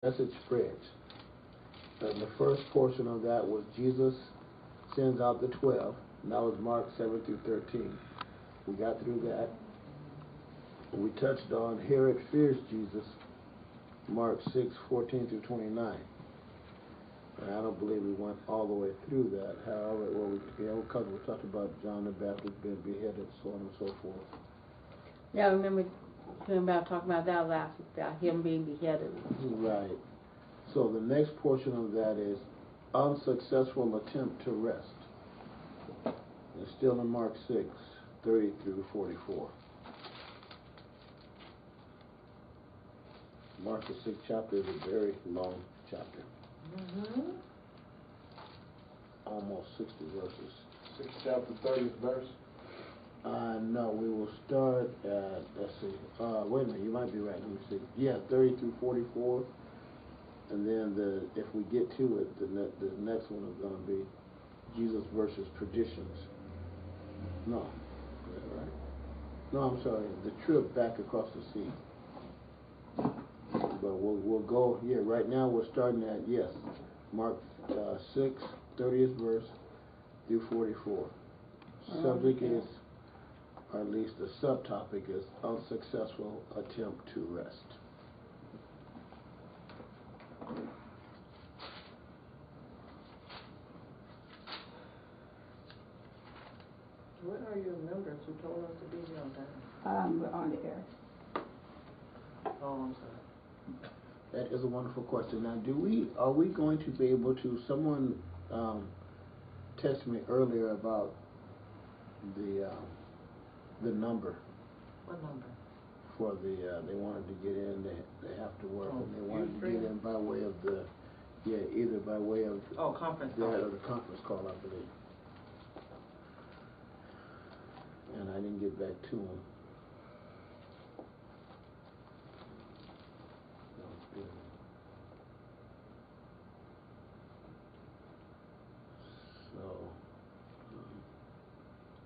message spreads. And the first portion of that was Jesus sends out the 12. And that was Mark 7 through 13. We got through that. We touched on Herod fears Jesus, Mark 6, 14 through 29. And I don't believe we went all the way through that. However, we talked about John the Baptist being beheaded, so on and so forth. Yeah, I remember talking about that last week, about him being beheaded. Right. So the next portion of that is unsuccessful attempt to rest. It's still in Mark 6, 30 through 44. Mark the 6th chapter is a very long chapter. Almost 60 verses. 6th chapter, 30th verse? No, we will start at, let's see, wait a minute, you might be right, let me see. Yeah, 30 through 44. And then if we get to it, the next one is going to be Jesus versus traditions. No, is that right? No, I'm sorry, the trip back across the sea. But we'll go, right now we're starting at, Mark 6, 30th verse through 44. Subject is, or at least the subtopic is, unsuccessful attempt to rest. Where are your members who told us to be here on time? We're on the air. Oh, I'm sorry. That is a wonderful question. Now, are we going to be able to? Someone texted me earlier about the number. What number? For they wanted to get in. They have to work, and they wanted to get in by way of either by way of conference call. Or the conference call, I believe. And I didn't get back to them.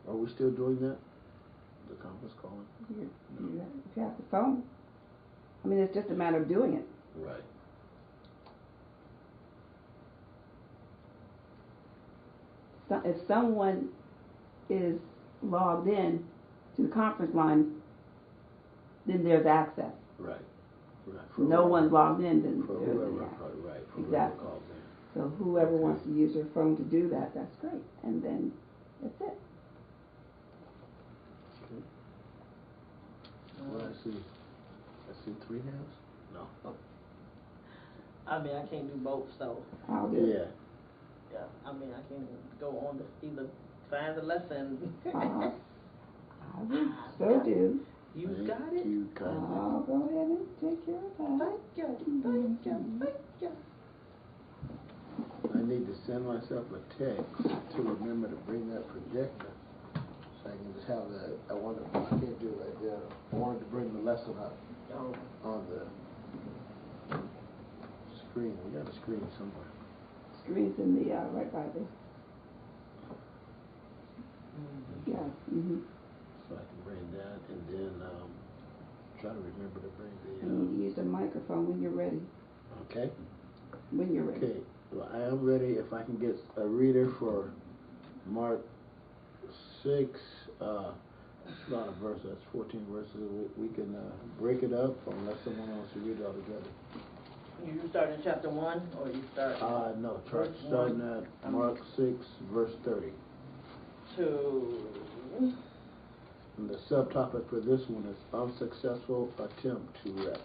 Are we still doing that? The conference calling? If you have the phone. I mean, it's just a matter of doing it. Right. So if someone is logged in to the conference line, then there's access. Right. No one's logged in, then for there's whoever, access. right. For exactly. Whoever calls in. So whoever wants to use their phone to do that, that's great. And then that's it. What I see 3 hands? No. I mean, I can't do both, so. I'll do it. Yeah, I mean, I can go on to either find the lesson. I will so do. You got it? You got it. I'll go ahead and take care of that. Thank you. I need to send myself a text to remember to bring that projector. So I can just have that. I can't do it right there. I wanted to bring the lesson up on the screen. We got a screen somewhere. Screen's in the right by there. Yeah. So I can bring that, and then try to remember to bring the. You need to use the microphone when you're ready. Okay. When you're ready. Okay. Well, I am ready. If I can get a reader for Mark 6, that's a lot of verses. That's 14 verses. We can break it up unless someone wants to read it all together. You start in chapter 1, or you start? No, starting at Mark 6, verse 30. And the subtopic for this one is unsuccessful attempt to rest.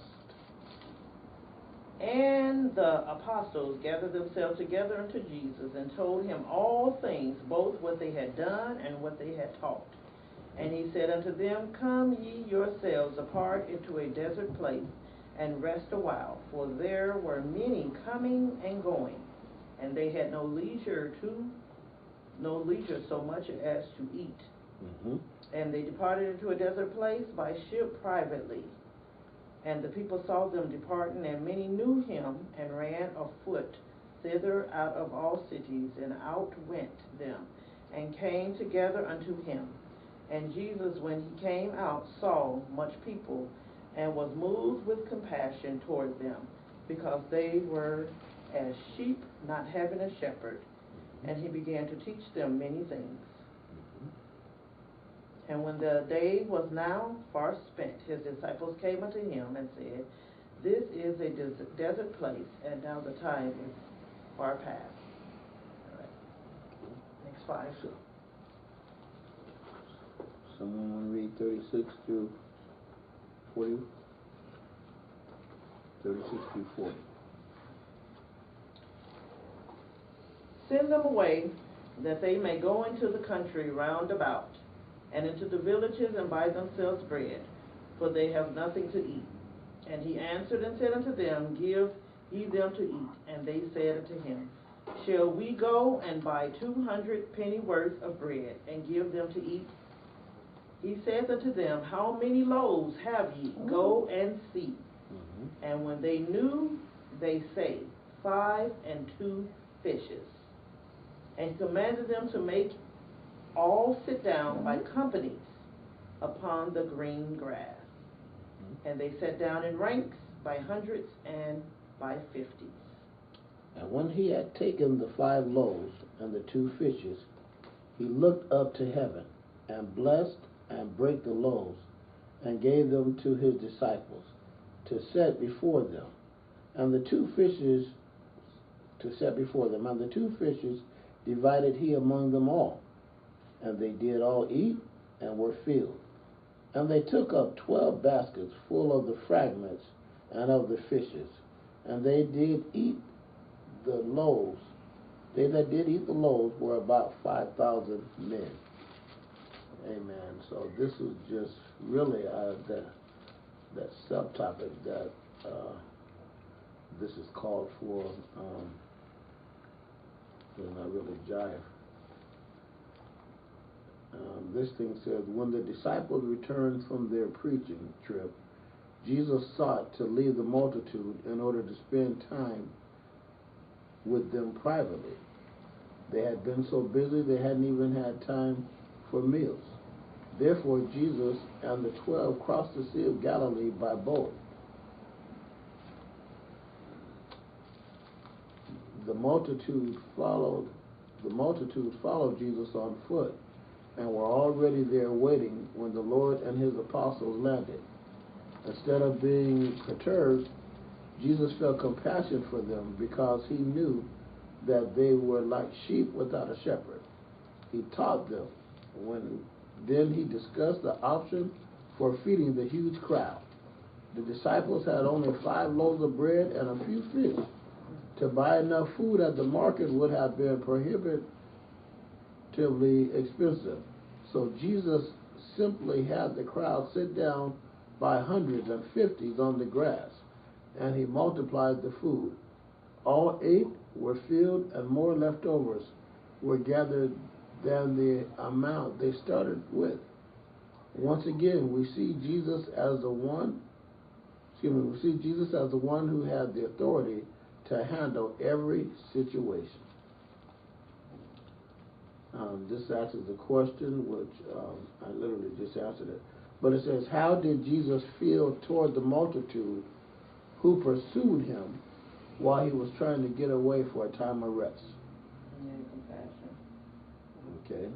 And the apostles gathered themselves together unto Jesus and told him all things, both what they had done and what they had taught. And he said unto them, Come ye yourselves apart into a desert place, and rest a while, for there were many coming and going, and they had no leisure so much as to eat. And they departed into a desert place by ship privately. And the people saw them departing, and many knew him, and ran afoot thither out of all cities, and outwent them, and came together unto him. And Jesus, when he came out, saw much people, and was moved with compassion toward them, because they were as sheep not having a shepherd. And he began to teach them many things. And when the day was now far spent, his disciples came unto him and said, This is a desert place, and now the time is far past. All right. Next 5. Someone want to read 36 through 40? 36 through 40. Send them away, that they may go into the country round about, and into the villages, and buy themselves bread, for they have nothing to eat. And he answered and said unto them, Give ye them to eat. And they said unto him, Shall we go and buy 200 penny worth of bread, and give them to eat? He saith unto them, How many loaves have ye? Go and see. And when they knew, they say, 5 and 2 fishes. And commanded them to make all sit down by companies upon the green grass. And they sat down in ranks by hundreds and by 50s. And when he had taken the 5 loaves and the 2 fishes, he looked up to heaven, and blessed, and brake the loaves, and gave them to his disciples, to set before them. And the 2 fishes to set before them. And the 2 fishes divided he among them all. And they did all eat, and were filled. And they took up 12 baskets full of the fragments and of the fishes. And they did eat the loaves. They that did eat the loaves were about 5,000 men. Amen. So this is just really that subtopic that this is called for. Does not really jive. This thing says, when the disciples returned from their preaching trip, Jesus sought to leave the multitude in order to spend time with them privately. They had been so busy they hadn't even had time for meals. Therefore Jesus and the 12 crossed the Sea of Galilee by boat. The multitude followed Jesus on foot, and were already there waiting when the Lord and his apostles landed. Instead of being perturbed, Jesus felt compassion for them because he knew that they were like sheep without a shepherd. He taught them. Then he discussed the option for feeding the huge crowd. The disciples had only 5 loaves of bread and a few fish. To buy enough food at the market would have been prohibitively expensive. So Jesus simply had the crowd sit down by hundreds and 50s on the grass, and he multiplied the food. All ate, were filled, and more leftovers were gathered than the amount they started with. Once again, we see Jesus as the one who had the authority to handle every situation. This answers the question, which I literally just answered it. But it says, how did Jesus feel toward the multitude who pursued him while he was trying to get away for a time of rest? Compassion. Okay.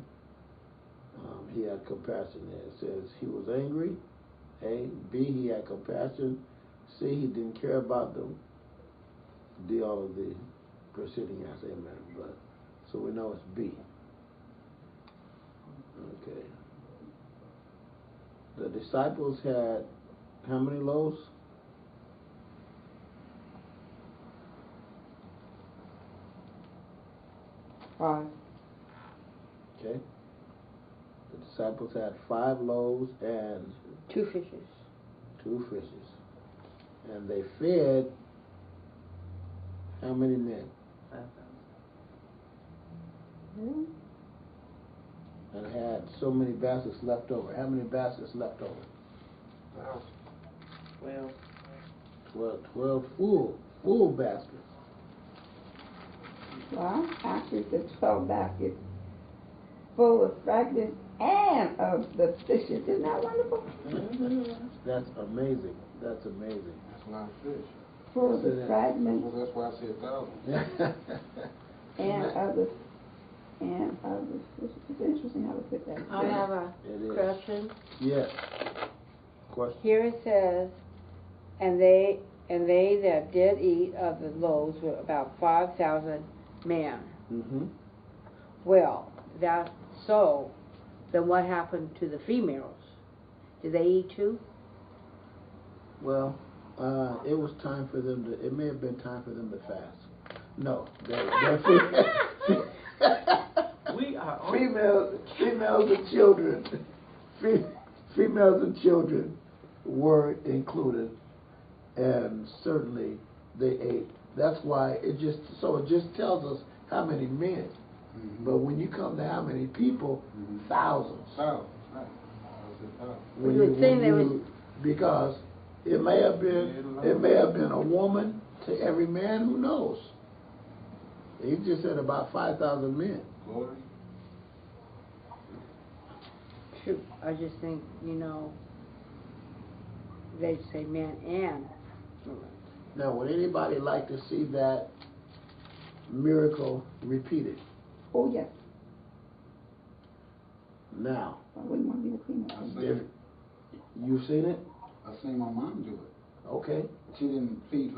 He had compassion there. It says he was angry. A. B. He had compassion. C. He didn't care about them. D. All of the preceding answers. Amen. But so we know it's B. Okay. The disciples had how many loaves? Five. Okay. The disciples had 5 loaves and 2 fishes. 2 fishes. And they fed how many men? 5,000. And had so many baskets left over. How many baskets left over? 12. 12 full baskets. Well, actually, it's 12 baskets full of fragments and of the fishes. Isn't that wonderful? Mm-hmm. That's amazing. That's amazing. That's a lot of fish. for Say the that. fragments Well, that's why I said 1,000. and others. It's interesting how to put that. I have a It is. question. Yes. Question? Here it says, and they that did eat of the loaves were about 5,000 men. Mm-hmm. Well, that's so. Then what happened to the females? Did they eat too? Well, it was time for them to, it may have been time for them to fast. No. We are on. Females and children, females and children were included, and certainly they ate. That's why it just tells us how many men. Mm-hmm. But when you come to how many people, thousands. 1,000, right. I said 1,000. When You would think they would- because it may have been a woman to every man. Who knows? He just said about 5,000 men. Glory. True. I just think, they'd say men and women. Now, would anybody like to see that miracle repeated? Oh yes, Now, I wouldn't want to be the queen I of seen if it. you've seen it, I seen my mom do it. okay. She didn't feed